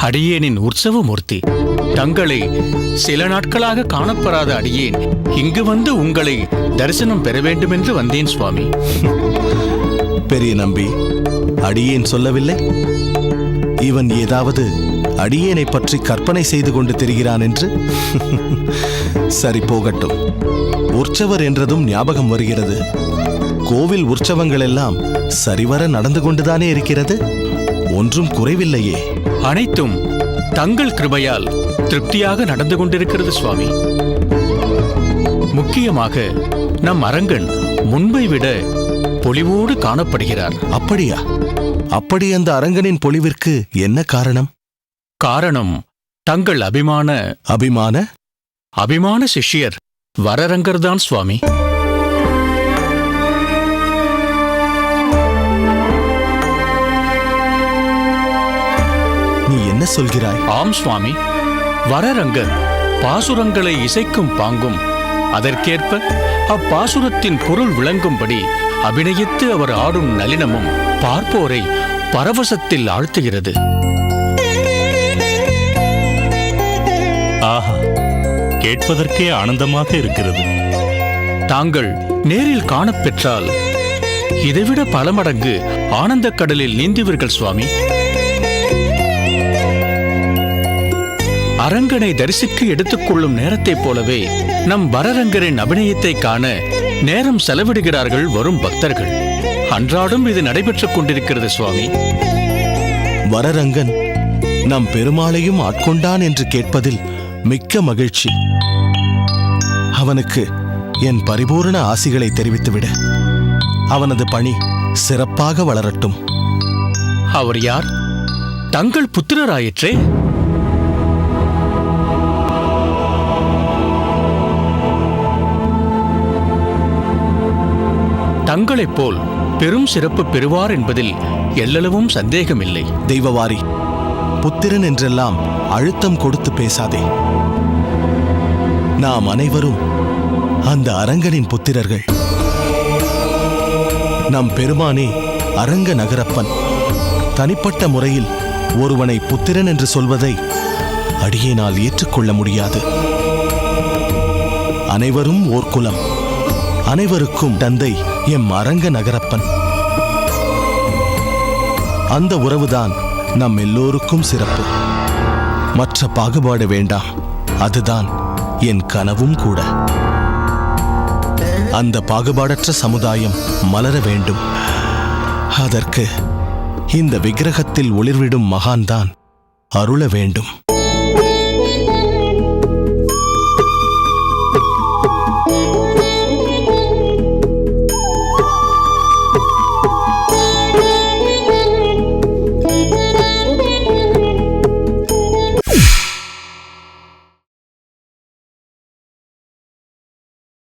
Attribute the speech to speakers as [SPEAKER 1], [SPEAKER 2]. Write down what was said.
[SPEAKER 1] அடியேனின் உற்சவமூர்த்தி, தங்களை சில நாட்களாக காணப்பெறாத அடியேன் இங்கு வந்து உங்களை தரிசனம் பெற வேண்டும் என்று வந்தேன் சுவாமி.
[SPEAKER 2] பெரிய நம்பி, அடியேன் சொல்லவில்லை? இவன் ஏதாவது அடியேனை பற்றி கற்பனை செய்து கொண்டு திரிகிறான் என்று. சரி, போகட்டும். உற்சவர் என்றதும் ஞாபகம் வருகிறது. கோவில் உற்சவங்கள் எல்லாம் சரிவர நடந்து கொண்டுதானே இருக்கிறது? ஒன்றும் குறைவில்லையே.
[SPEAKER 1] அனைத்தும் தங்கள் கிருபையால் திருப்தியாக நடந்து கொண்டிருக்கிறது சுவாமி. முக்கியமாக நம் அரங்கன் முன்பை விட பொலிவோடு காணப்படுகிறார்.
[SPEAKER 2] அப்படியா? அப்படி அந்த அரங்கனின் பொலிவிற்கு என்ன காரணம்?
[SPEAKER 1] காரணம் தங்கள் அபிமான சிஷ்யர் வரரங்கர்தான் சுவாமி.
[SPEAKER 2] நீ என்ன சொல்கிறாய்?
[SPEAKER 1] ஆம் சுவாமி, வரரங்கர் பாசுரங்களை இசைக்கும் பாங்கும் அதற்கேற்ப அப்பாசுரத்தின் பொருள் விளங்கும்படி அபிநயித்து அவர் ஆடும் நளினமும் பார்ப்போரை பரவசத்தில் ஆழ்த்துகிறது.
[SPEAKER 3] ஆஹா, கேட்பதற்கே ஆனந்தமாக இருக்கிறது.
[SPEAKER 1] தாங்கள் நேரில் காணப்பெற்றால் இதைவிட பல மடங்கு ஆனந்த கடலில் நீந்துவீர்கள் சுவாமி. அரங்கனை தரிசிக்க எடுத்துக்கொள்ளும் நேரத்தைப் போலவே நம் வரரங்கரின் அபிநயத்தை காண நேரம் செலவிடுகிறார்கள் வரும் பக்தர்கள். அன்றாடம் இது நடைபெற்றுக் கொண்டிருக்கிறது சுவாமி.
[SPEAKER 2] வரரங்கன் நம் பெருமாளையும் ஆட்கொண்டான் என்று கேட்பதில் மிக்க மகிழ்ச்சி. அவனுக்கு என் பரிபூரண ஆசிகளை தெரிவித்துவிட. அவனது பணி சிறப்பாக வளரட்டும்.
[SPEAKER 1] அவர் யார்? தங்கள் புத்திரராயிற்றே. தங்களைப் போல் பெரும் சிறப்பு பெறுவார் என்பதில் எல்லளவும் சந்தேகமில்லை.
[SPEAKER 2] தெய்வவாரி, புத்திரன் என்றெல்லாம் அழுத்தம் கொடுத்து பேசாதே. நாம் அனைவரும் அந்த அரங்கனின் புத்திரர்கள். நம் பெருமானே அரங்க நகரப்பன். தனிப்பட்ட முறையில் ஒருவனை புத்திரன் என்று சொல்வதை அடியேனால் ஏற்றுக்கொள்ள முடியாது. அனைவரும் ஓர் குலம். அனைவருக்கும் தந்தை எம் அரங்க நகரப்பன். அந்த உறவுதான் நம் எல்லோருக்கும் சிறப்பு. மற்ற பாகுபாடு வேண்டாம். அதுதான் என் கனவும் கூட. அந்த பாகுபாடற்ற சமுதாயம் மலர வேண்டும். அதற்கு இந்த விக்கிரகத்தில் ஒளிர்விடும் மகான்தான் அருள வேண்டும்.